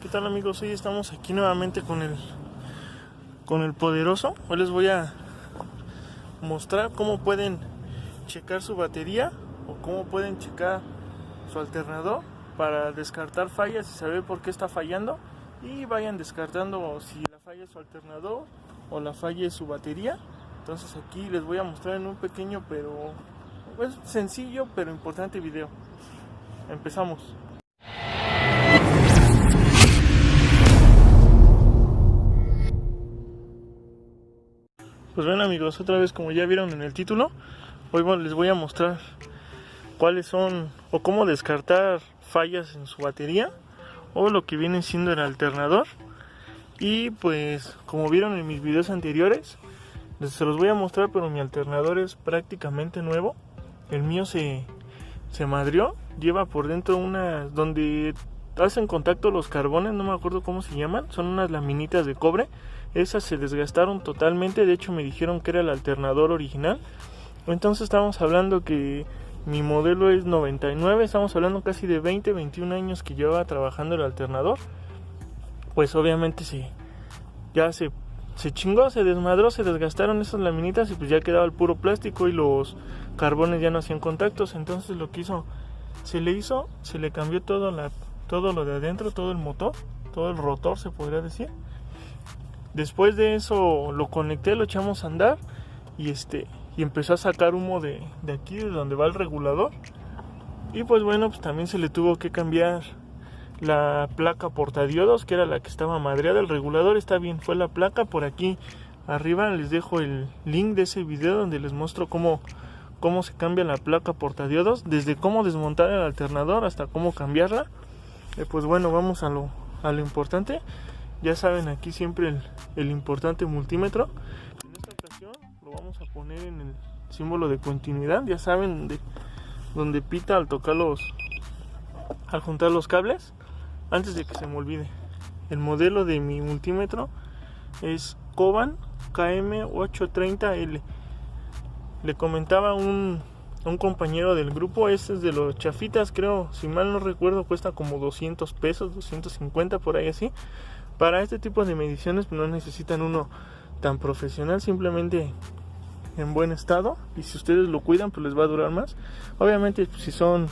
¿Qué tal, amigos? Hoy estamos aquí nuevamente con el poderoso. Hoy les voy a mostrar cómo pueden checar su batería o cómo pueden checar su alternador para descartar fallas y saber por qué está fallando, y vayan descartando si la falla es su alternador o la falla es su batería. Entonces aquí les voy a mostrar en un pequeño pero sencillo pero importante video. Empezamos. Pues bueno, amigos, otra vez, como ya vieron en el título, hoy les voy a mostrar cuáles son o cómo descartar fallas en su batería o lo que viene siendo el alternador. Y pues como vieron en mis videos anteriores, se los voy a mostrar, pero mi alternador es prácticamente nuevo. El mío se madrió, lleva por dentro unas donde hacen contacto los carbones, no me acuerdo cómo se llaman, son unas laminitas de cobre. Esas se desgastaron totalmente, de hecho me dijeron que era el alternador original. Entonces estamos hablando que mi modelo es 99, estamos hablando casi de 21 años que llevaba trabajando el alternador. Pues obviamente se chingó, se desmadró, se desgastaron esas laminitas y pues ya quedaba el puro plástico y los carbones ya no hacían contactos. Entonces lo que se le cambió todo lo de adentro, todo el motor, todo el rotor se podría decir. Después de eso lo conecté, lo echamos a andar y empezó a sacar humo de aquí, de donde va el regulador. Y pues bueno, pues también se le tuvo que cambiar la placa portadiodos, que era la que estaba madreada. El regulador está bien, fue la placa. Por aquí arriba les dejo el link de ese video donde les muestro cómo se cambia la placa portadiodos, desde cómo desmontar el alternador hasta cómo cambiarla. Pues bueno, vamos a lo importante. Ya saben, aquí siempre el importante multímetro. En esta ocasión lo vamos a poner en el símbolo de continuidad. Ya saben, donde pita al al juntar los cables. Antes de que se me olvide, el modelo de mi multímetro es Coban KM830L. Le comentaba a un compañero del grupo, este es de los chafitas, creo, si mal no recuerdo, cuesta como 200 pesos, 250 por ahí así. Para este tipo de mediciones no necesitan uno tan profesional, simplemente en buen estado, y si ustedes lo cuidan pues les va a durar más. Obviamente pues, si son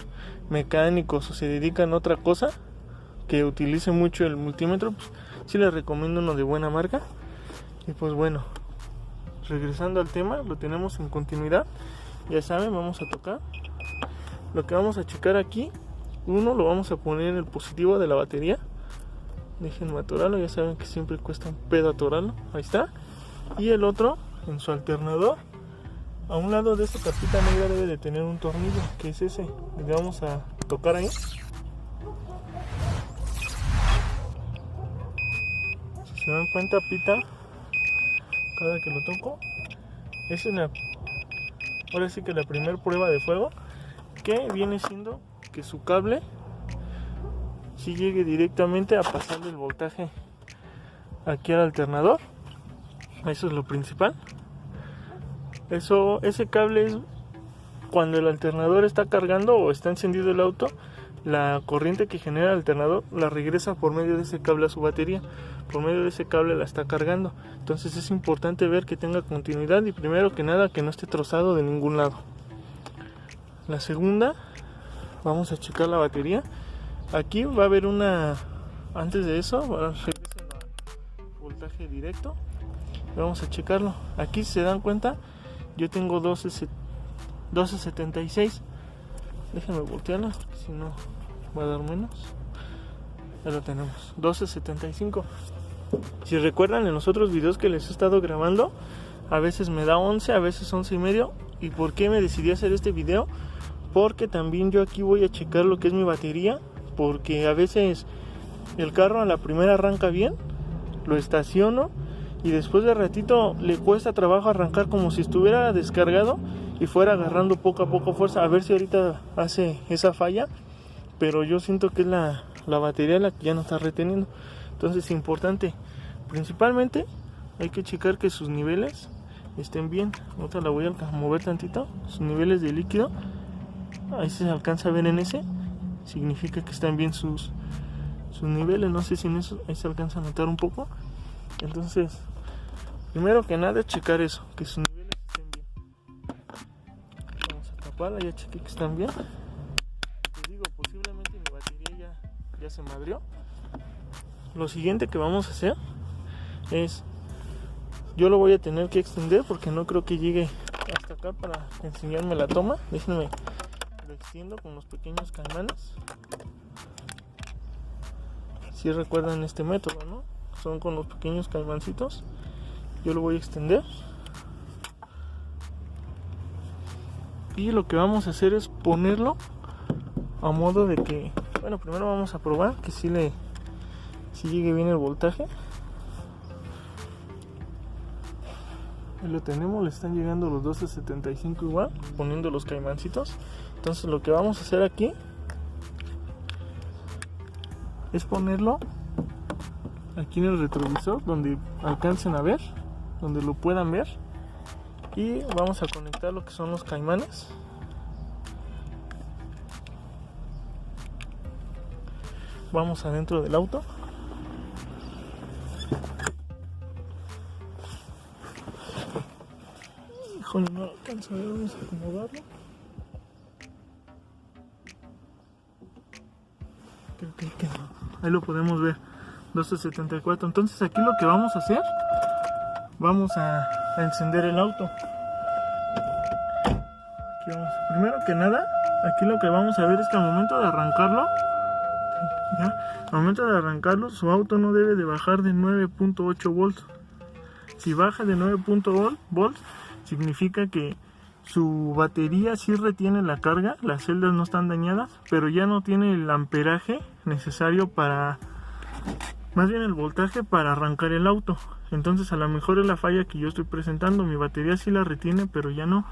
mecánicos o se dedican a otra cosa que utilice mucho el multímetro, pues sí les recomiendo uno de buena marca. Y pues bueno, regresando al tema, lo tenemos en continuidad. Ya saben, vamos a tocar. Lo que vamos a checar aquí, uno lo vamos a poner en el positivo de la batería. Déjenme atorarlo, ya saben que siempre cuesta un pedo atorarlo. Ahí está. Y el otro en su alternador. A un lado de esta tapita negra debe de tener un tornillo, que es ese. Le vamos a tocar ahí. Si se dan cuenta, pita cada que lo toco. Es ahora sí que la primera prueba de fuego, que viene siendo que su cable si llegue directamente a pasarle el voltaje aquí al alternador. Eso es lo principal. Ese cable es cuando el alternador está cargando o está encendido el auto. La corriente que genera el alternador la regresa por medio de ese cable a su batería. Por medio de ese cable la está cargando. Entonces es importante ver que tenga continuidad y primero que nada que no esté trozado de ningún lado. La segunda, vamos a checar la batería. Aquí va a haber antes de eso, regresen a voltaje directo. Vamos a checarlo. Aquí si se dan cuenta, yo tengo 1276. Déjenme voltearla, si no va a dar menos. Ya lo tenemos, 1275. Si recuerdan, en los otros videos que les he estado grabando, a veces me da 11, a veces 11 y medio. ¿Y por qué me decidí hacer este video? Porque también yo aquí voy a checar lo que es mi batería. Porque a veces el carro a la primera arranca bien, lo estaciono y después de ratito le cuesta trabajo arrancar, como si estuviera descargado y fuera agarrando poco a poco fuerza. A ver si ahorita hace esa falla, pero yo siento que es la batería la que ya no está reteniendo. Entonces es importante, principalmente hay que checar que sus niveles estén bien. Ahorita la voy a mover tantito, sus niveles de líquido, ahí se alcanza a ver en ese. Significa que están bien sus sus niveles. No sé si en eso ahí se alcanza a notar un poco. Entonces, primero que nada, checar eso, que sus niveles estén bien. Vamos a taparla, ya chequé que están bien. Les digo, posiblemente mi batería ya se madrió. Lo siguiente que vamos a hacer es, yo lo voy a tener que extender porque no creo que llegue hasta acá para enseñarme la toma. Déjenme, lo extiendo con los pequeños caimanes. Si recuerdan este método, ¿no? Son con los pequeños caimancitos. Yo lo voy a extender. Y lo que vamos a hacer es ponerlo a modo de que, bueno, primero vamos a probar que si llegue bien el voltaje. Ahí lo tenemos, le están llegando los 12.75 igual, poniendo los caimancitos. Entonces lo que vamos a hacer aquí es ponerlo aquí en el retrovisor, donde alcancen a ver, donde lo puedan ver. Y vamos a conectar lo que son los caimanes. Vamos adentro del auto. Híjole, no alcanzo a ver, vamos a acomodarlo. Creo que ahí lo podemos ver, 12.74. Entonces aquí lo que vamos a hacer, vamos a encender el auto. Aquí vamos. Primero que nada, aquí lo que vamos a ver es que al momento de arrancarlo, su auto no debe de bajar de 9.8 volts. Si baja de 9.8 volts, significa que su batería sí retiene la carga, las celdas no están dañadas, pero ya no tiene el amperaje necesario para, más bien el voltaje para arrancar el auto. Entonces a lo mejor es la falla que yo estoy presentando. Mi batería sí la retiene, pero ya no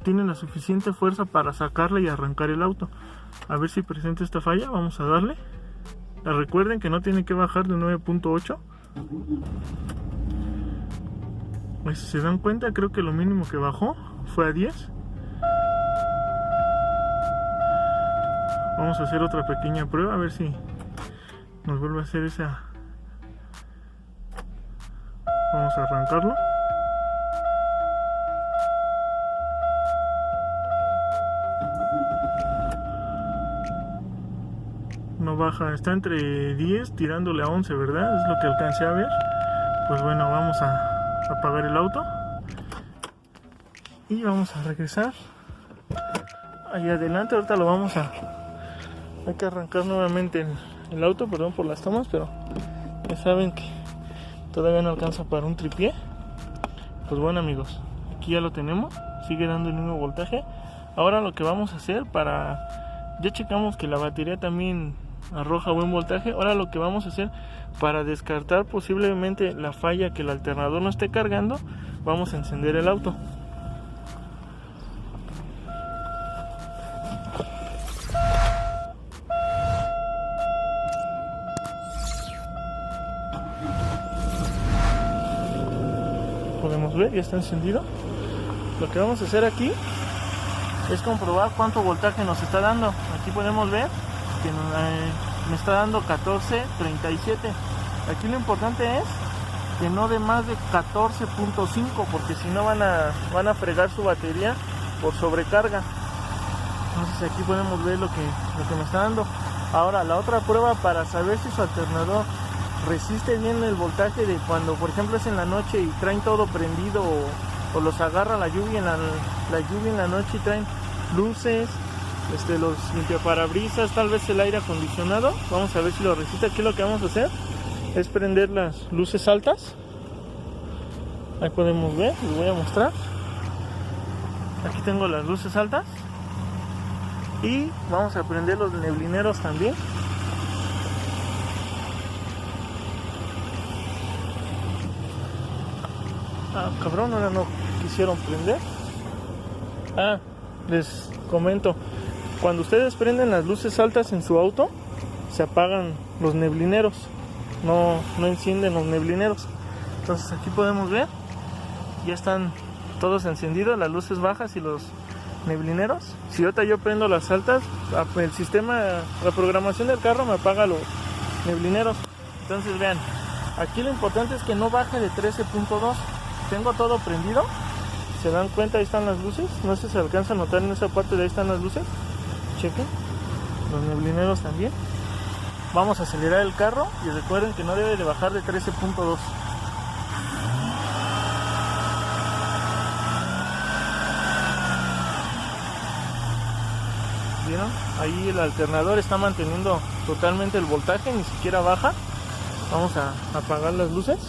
tiene la suficiente fuerza para sacarla y arrancar el auto. A ver si presenta esta falla, vamos a darle. Recuerden que no tiene que bajar de 9.8. Pues si se dan cuenta, creo que lo mínimo que bajó fue a 10. Vamos a hacer otra pequeña prueba, a ver si nos vuelve a hacer esa. Vamos a arrancarlo. No baja, está entre 10 tirándole a 11, ¿verdad? Es lo que alcancé a ver. Pues bueno, vamos a apagar el auto y vamos a regresar ahí adelante. Ahorita lo vamos hay que arrancar nuevamente el auto, perdón por las tomas, pero ya saben que todavía no alcanza para un tripié. Pues bueno, amigos, aquí ya lo tenemos, sigue dando el mismo voltaje. Ahora lo que vamos a hacer, ya checamos que la batería también arroja buen voltaje. Ahora lo que vamos a hacer para descartar posiblemente la falla, que el alternador no esté cargando, vamos a encender el auto. Podemos ver, ya está encendido. Lo que vamos a hacer aquí es comprobar cuánto voltaje nos está dando. Aquí podemos ver que me está dando 14.37. Aquí lo importante es que no dé más de 14.5, porque si no van a fregar su batería por sobrecarga. Entonces aquí podemos ver lo que me está dando. Ahora la otra prueba para saber si su alternador resiste bien el voltaje de cuando, por ejemplo, es en la noche y traen todo prendido, o los agarra la lluvia en la noche y traen luces, los limpiaparabrisas, tal vez el aire acondicionado. Vamos a ver si lo resiste. Aquí lo que vamos a hacer es prender las luces altas. Ahí podemos ver, les voy a mostrar. Aquí tengo las luces altas y vamos a prender los neblineros también. Cabrón, ahora no quisieron prender. Les comento, cuando ustedes prenden las luces altas en su auto, se apagan los neblineros, no encienden los neblineros. Entonces aquí podemos ver, ya están todos encendidos, las luces bajas y los neblineros. Si ahorita yo prendo las altas, el sistema, la programación del carro me apaga neblineros. Entonces vean, aquí lo importante es que no baje de 13.2. Tengo todo prendido. ¿Se dan cuenta? Ahí están las luces. No sé si se alcanza a notar en esa parte de ahí están las luces. Chequen. Los neblineros también. Vamos a acelerar el carro y recuerden que no debe de bajar de 13.2. ¿Vieron? Ahí el alternador está manteniendo totalmente el voltaje, ni siquiera baja. Vamos a apagar las luces.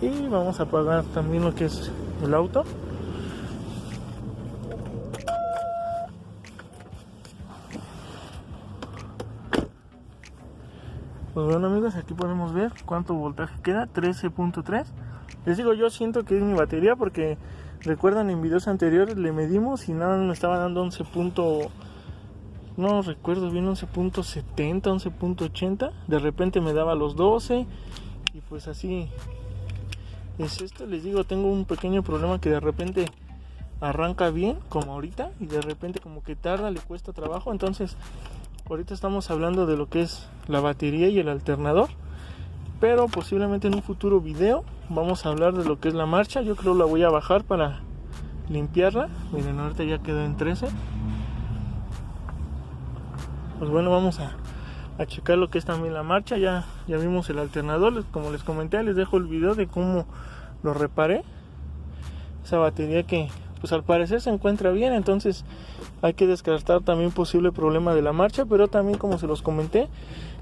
Y vamos a apagar también lo que es el auto. Pues bueno amigos, aquí podemos ver cuánto voltaje queda, 13.3. Les digo, yo siento que es mi batería porque recuerdan en videos anteriores le medimos y nada, me estaba dando 11. No recuerdo bien, 11.70, 11.80. De repente me daba los 12 y pues así es esto. Les digo, tengo un pequeño problema que de repente arranca bien como ahorita y de repente como que tarda, le cuesta trabajo. Entonces ahorita estamos hablando de lo que es la batería y el alternador, pero posiblemente en un futuro video vamos a hablar de lo que es la marcha. Yo creo la voy a bajar para limpiarla. Miren, ahorita ya quedó en 13. Pues bueno, vamos a checar lo que es también la marcha. Ya vimos el alternador, como les comenté, les dejo el video de cómo lo reparé. Esa batería que pues al parecer se encuentra bien, entonces hay que descartar también posible problema de la marcha, pero también como se los comenté,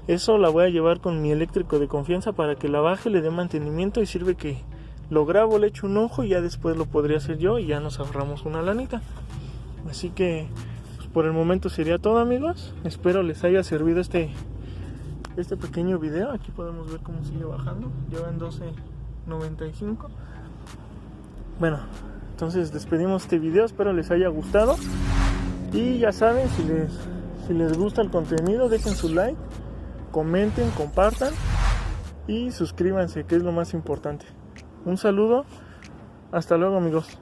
eso la voy a llevar con mi eléctrico de confianza para que la baje, le dé mantenimiento y sirve que lo grabo, le echo un ojo y ya después lo podría hacer yo y ya nos ahorramos una lanita. Así que pues por el momento sería todo amigos, espero les haya servido este pequeño video. Aquí podemos ver cómo sigue bajando, lleva en 12.95. Bueno, entonces despedimos este video, espero les haya gustado y ya saben, si les gusta el contenido dejen su like, comenten, compartan y suscríbanse, que es lo más importante. Un saludo, hasta luego amigos.